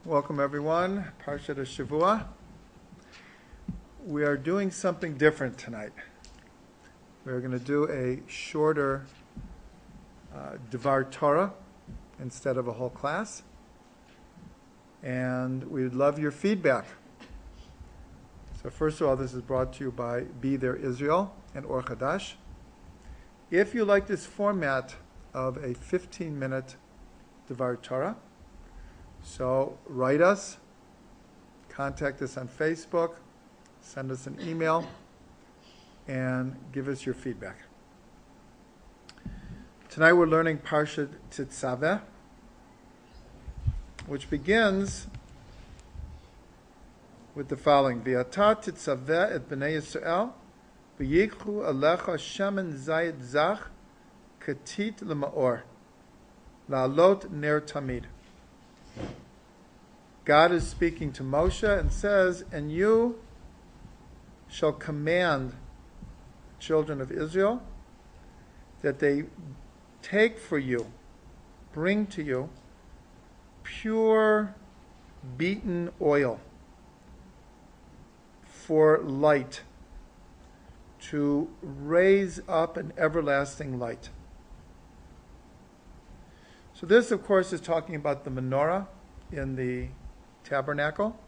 Welcome everyone, Parsha de Shavua. We are doing something different tonight. We're going to do a shorter Devar Torah instead of a whole class. And we would love your feedback. So first of all, this is brought to you by Be There Israel and Or Chadash. If you like this format of a 15-minute Devar Torah, so write us, contact us on Facebook, send us an email, and give us your feedback. Tonight we're learning Parshat Tetzave, which begins with the following: V'ata Tetzaveh et b'nei Yisrael, v'yikhu alecha shemen zayit zach, katit l'maor, la'alot ner tamid. God is speaking to Moshe and says, and you shall command the children of Israel that they take for you, bring to you, pure beaten oil for light, to raise up an everlasting light. So this, of course, is talking about the menorah in the tabernacle.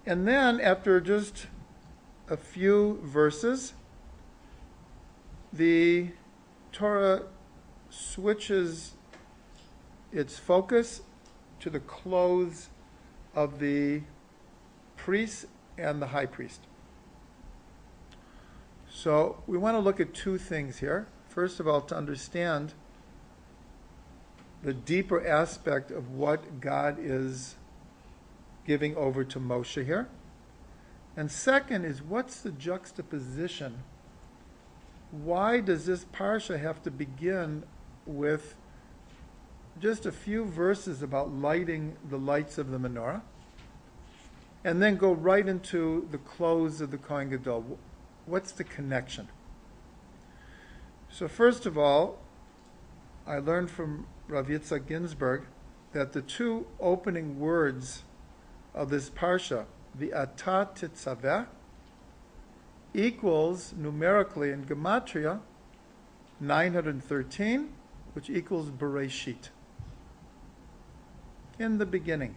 And then, after just a few verses, the Torah switches its focus to the clothes of the priest and the high priest. So we want to look at two things here. First of all, to understand the deeper aspect of what God is giving over to Moshe here. And second is, what's the juxtaposition? Why does this Parsha have to begin with just a few verses about lighting the lights of the menorah, and then go right into the clothes of the Kohen Gadol? What's the connection? So first of all, I learned from Rav Yitzchak Ginsburg that the two opening words of this Parsha, V'ata Tetzaveh, equals numerically in Gematria 913, which equals Bereshit, in the beginning.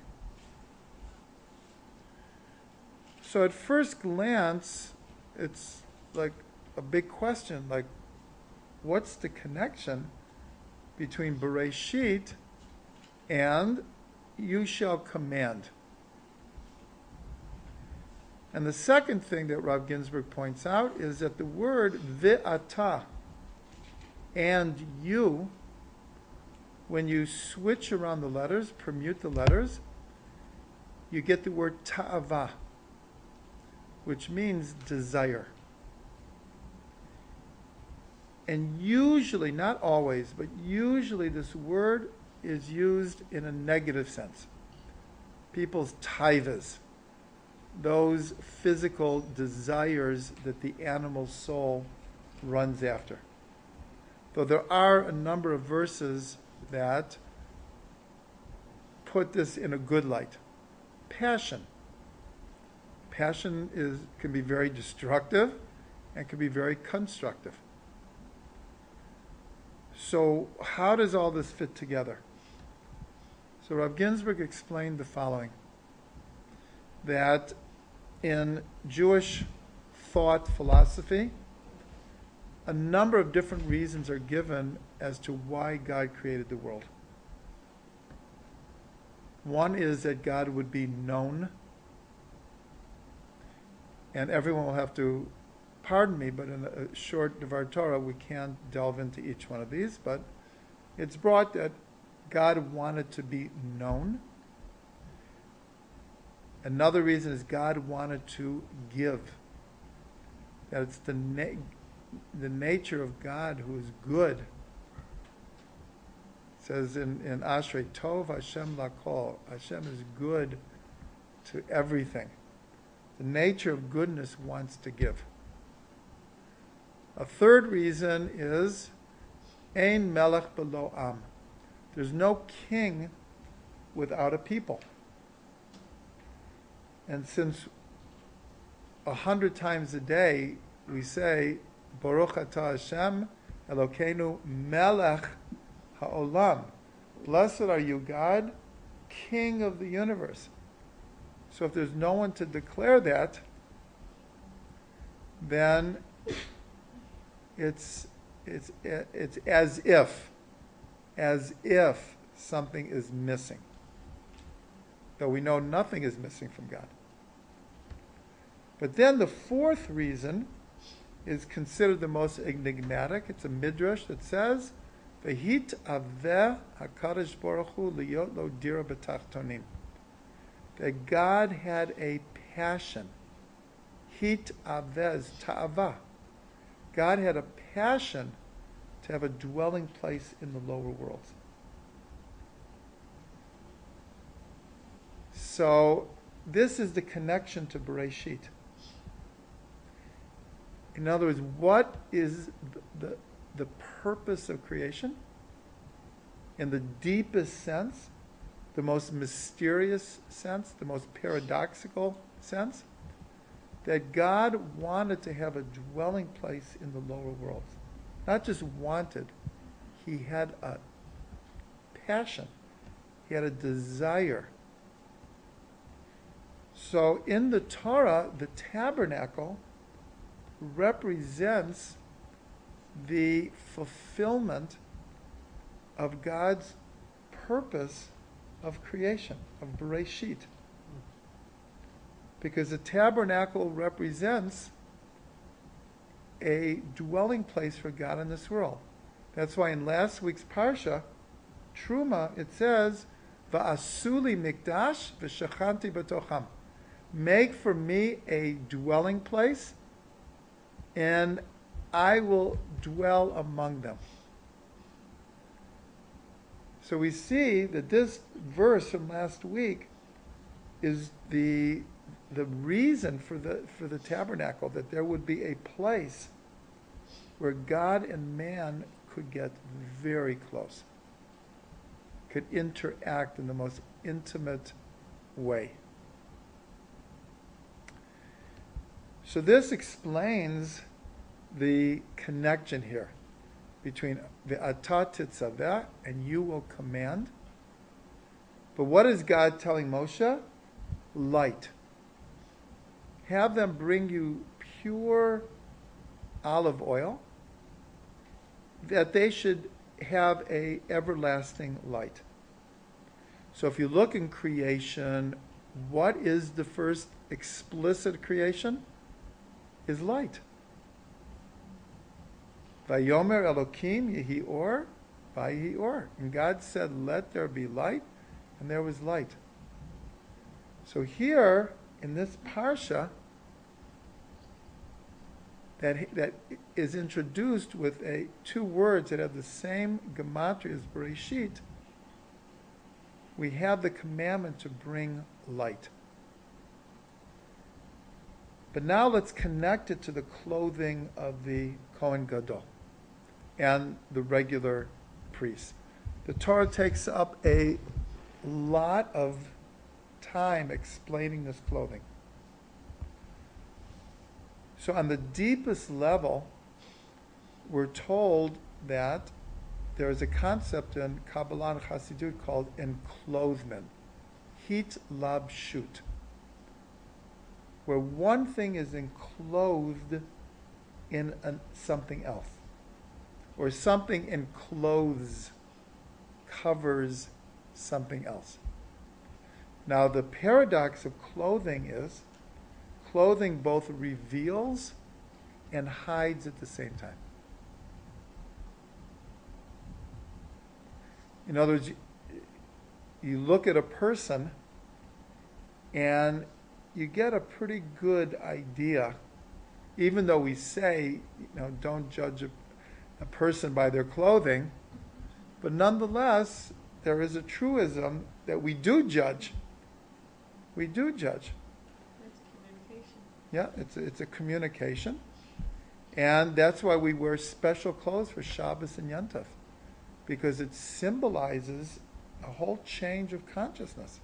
So at first glance, it's like a big question, like, what's the connection between Bereshit and you shall command? And the second thing that Rav Ginsburg points out is that the word V'ata and you, when you switch around the letters, permute the letters, you get the word ta'ava, which means desire. And usually, not always, but usually this word is used in a negative sense. People's taivas, those physical desires that the animal soul runs after. Though there are a number of verses that put this in a good light. Passion. Passion can be very destructive and can be very constructive. So how does all this fit together? So Rav Ginsburg explained the following, that in Jewish thought philosophy, a number of different reasons are given as to why God created the world. One is that God would be known, and everyone will have to pardon me, but in a short Devar Torah, we can't delve into each one of these, but it's brought that God wanted to be known. Another reason is God wanted to give. That it's the nature of God who is good. It says in Ashrei Tov Hashem Lakol, Hashem is good to everything. The nature of goodness wants to give. A third reason is Ein Melech Belo Am. There's no king without a people. And since 100 times a day we say, Baruch atah Hashem Elokeinu melech ha'olam. Blessed are you, God, King of the universe. So if there's no one to declare that, then it's as if something is missing. Though we know nothing is missing from God. But then the fourth reason is considered the most enigmatic. It's a midrash that says, Tetzaveh HaKadosh Baruch Hu liyot lo dira b'tachtonim. That God had a passion. Tetzaveh is ta'ava. God had a passion to have a dwelling place in the lower worlds. So this is the connection to Bereshit. In other words, what is the purpose of creation? In the deepest sense, the most mysterious sense, the most paradoxical sense, that God wanted to have a dwelling place in the lower worlds. Not just wanted, he had a passion, he had a desire. So in the Torah, the tabernacle represents the fulfillment of God's purpose of creation, of Bereshit. Because the tabernacle represents a dwelling place for God in this world. That's why in last week's Parsha, Trugman, it says, Va'asuli mikdash v'shachanti b'tocham. Make for me a dwelling place, and I will dwell among them. So we see that this verse from last week is the reason for the tabernacle, that there would be a place where God and man could get very close, could interact in the most intimate way. So this explains the connection here between the atah Tetzaveh and you will command. But what is God telling Moshe? Light. Have them bring you pure olive oil, that they should have a everlasting light. So if you look in creation, what is the first explicit creation? Is light. Vayomer Elokim yehi or, vayehi or. And God said, let there be light, and there was light. So here, in this Parsha, that is introduced with two words that have the same gematria as Bereshit, we have the commandment to bring light. But now let's connect it to the clothing of the Kohen Gadol and the regular priest. The Torah takes up a lot of time explaining this clothing. So on the deepest level, we're told that there is a concept in Kabbalah and Chassidut called enclothement, hit lab shut, where one thing is enclosed in something else, or something encloses, covers something else. Now the paradox of clothing is, clothing both reveals and hides at the same time. In other words, you look at a person and you get a pretty good idea, even though we say, don't judge a person by their clothing, but nonetheless, there is a truism that we do judge. We do judge. Yeah, it's a communication. And that's why we wear special clothes for Shabbos and Yom Tov, because it symbolizes a whole change of consciousness.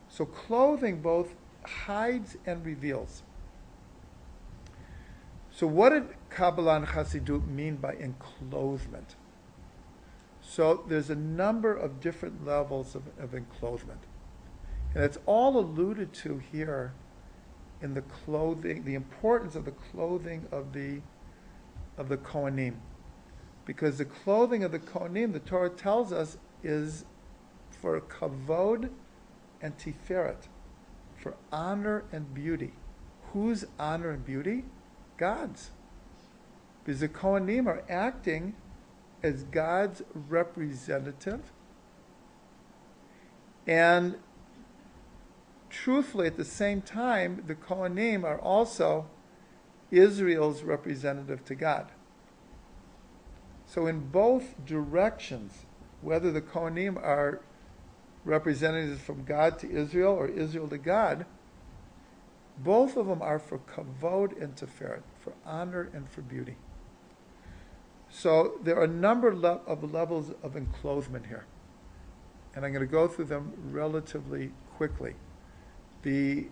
So clothing both hides and reveals. So what did Kabbalah and Chassidut mean by enclothement? So there's a number of different levels of enclothement. And it's all alluded to here in the clothing, the importance of the clothing of the Kohanim. Because the clothing of the Kohanim, the Torah tells us, is for kavod and tiferet, for honor and beauty. Whose honor and beauty? God's. Because the Kohanim are acting as God's representative. And truthfully, at the same time, the Kohanim are also Israel's representative to God. So in both directions, whether the Kohanim are representatives from God to Israel or Israel to God, both of them are for kavod and tiferet, for honor and for beauty. So there are a number of levels of enclothement here. And I'm going to go through them relatively quickly. The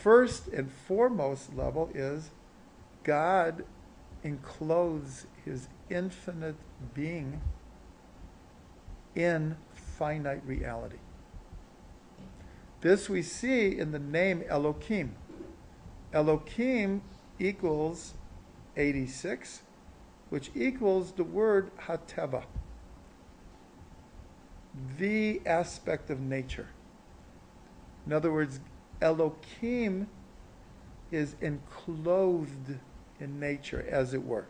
first and foremost level is God encloses his infinite being in finite reality. This we see in the name Elohim. Elohim equals 86, which equals the word Hateva, the aspect of nature. In other words, Elohim is enclosed in nature, as it were.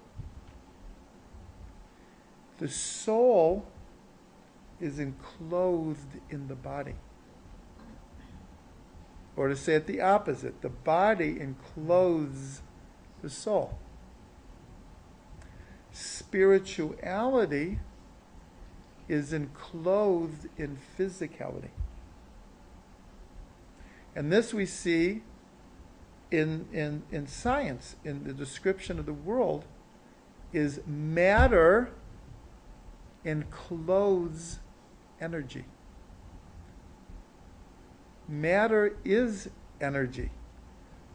The soul is enclosed in the body. Or to say it the opposite, the body encloses the soul. Spirituality is enclosed in physicality. And this we see in science, in the description of the world, is matter encloses energy. Matter is energy,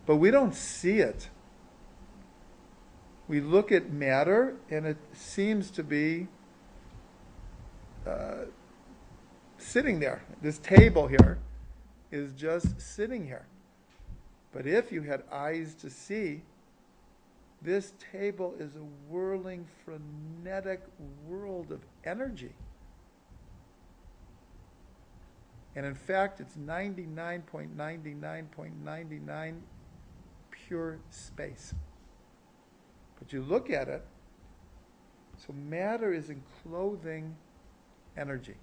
but we don't see it. We look at matter and it seems to be sitting there. This table here is just sitting here. But if you had eyes to see, this table is a whirling, frenetic world of energy. And in fact, it's 99.99.99 pure space. But you look at it, so matter is enclothing energy.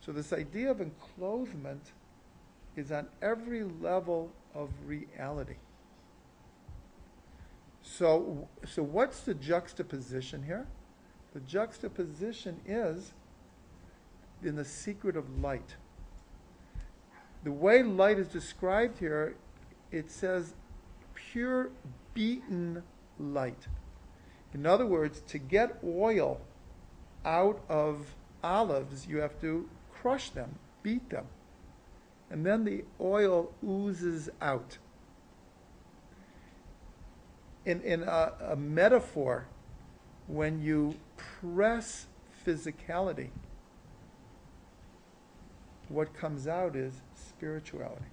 So this idea of enclothement is on every level of reality. So what's the juxtaposition here? The juxtaposition is in the secret of light. The way light is described here, it says pure beaten light. In other words, to get oil out of olives, you have to crush them, beat them. And then the oil oozes out. In a metaphor, when you press physicality, what comes out is spirituality.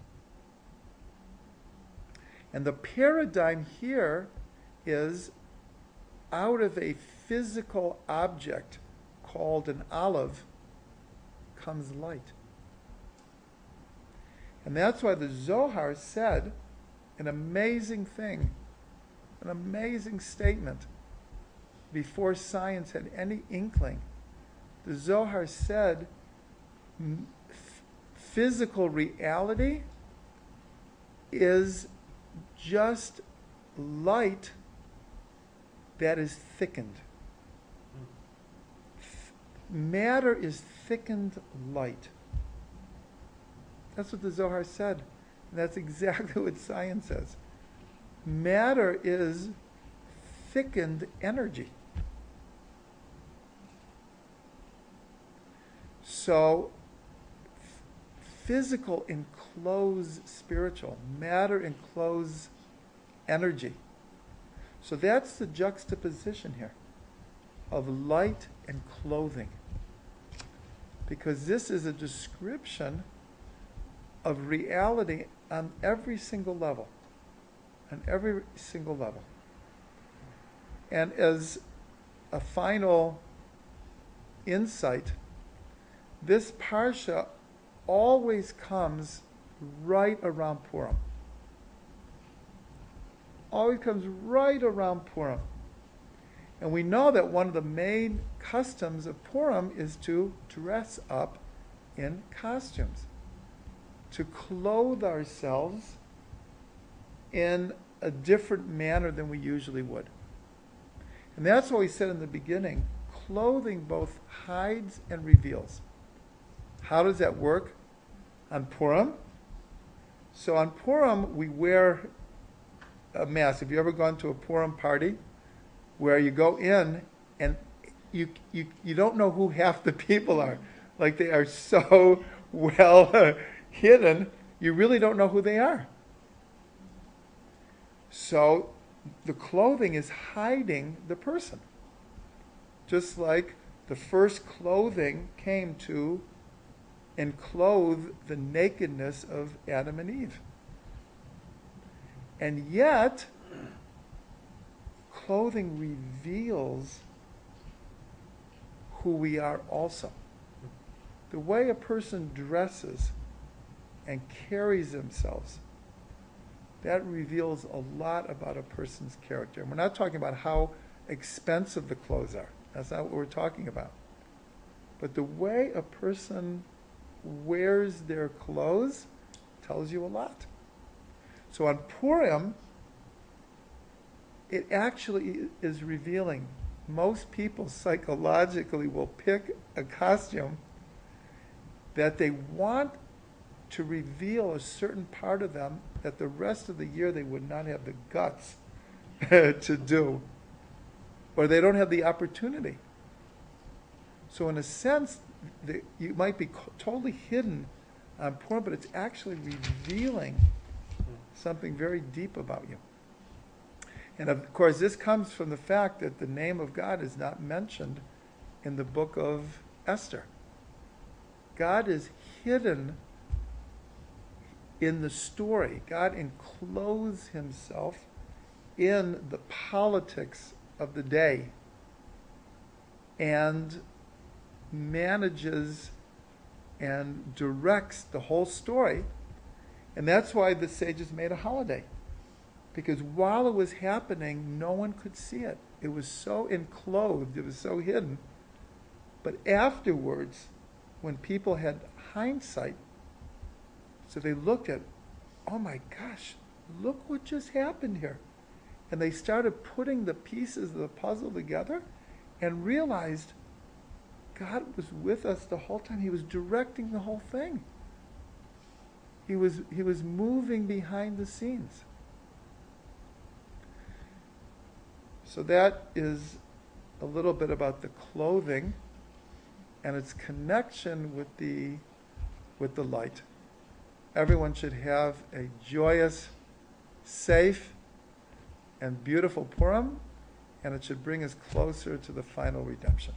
And the paradigm here is out of a physical object called an olive comes light. And that's why the Zohar said an amazing thing, an amazing statement before science had any inkling. The Zohar said physical reality is just light that is thickened. Matter is thickened light. That's what the Zohar said. And that's exactly what science says. Matter is thickened energy. So physical enclose spiritual. Matter enclose energy. So that's the juxtaposition here of light and clothing. Because this is a description of reality on every single level. On every single level. And as a final insight, this Parsha always comes right around Purim. Always comes right around Purim. And we know that one of the main customs of Purim is to dress up in costumes, to clothe ourselves in a different manner than we usually would. And that's what we said in the beginning. Clothing both hides and reveals. How does that work on Purim? So on Purim, we wear a mask. Have you ever gone to a Purim party where you go in and you don't know who half the people are? Like, they are so well hidden, you really don't know who they are. So the clothing is hiding the person. Just like the first clothing came to enclose the nakedness of Adam and Eve. And yet, clothing reveals who we are also. The way a person dresses and carries themselves, that reveals a lot about a person's character. And we're not talking about how expensive the clothes are. That's not what we're talking about. But the way a person wears their clothes tells you a lot. So on Purim, it actually is revealing. Most people psychologically will pick a costume that they want to reveal a certain part of them that the rest of the year they would not have the guts to do, or they don't have the opportunity. So in a sense, you might be totally hidden on Purim, but it's actually revealing something very deep about you. And of course, this comes from the fact that the name of God is not mentioned in the book of Esther. God is hidden in the story. God encloses himself in the politics of the day and manages and directs the whole story. And that's why the sages made a holiday. Because while it was happening, no one could see it. It was so enclosed, it was so hidden. But afterwards, when people had hindsight, so they looked at, oh my gosh, look what just happened here. And they started putting the pieces of the puzzle together and realized God was with us the whole time. He was directing the whole thing. He was moving behind the scenes. So that is a little bit about the clothing and its connection with the light. Everyone should have a joyous, safe, and beautiful Purim, and it should bring us closer to the final redemption.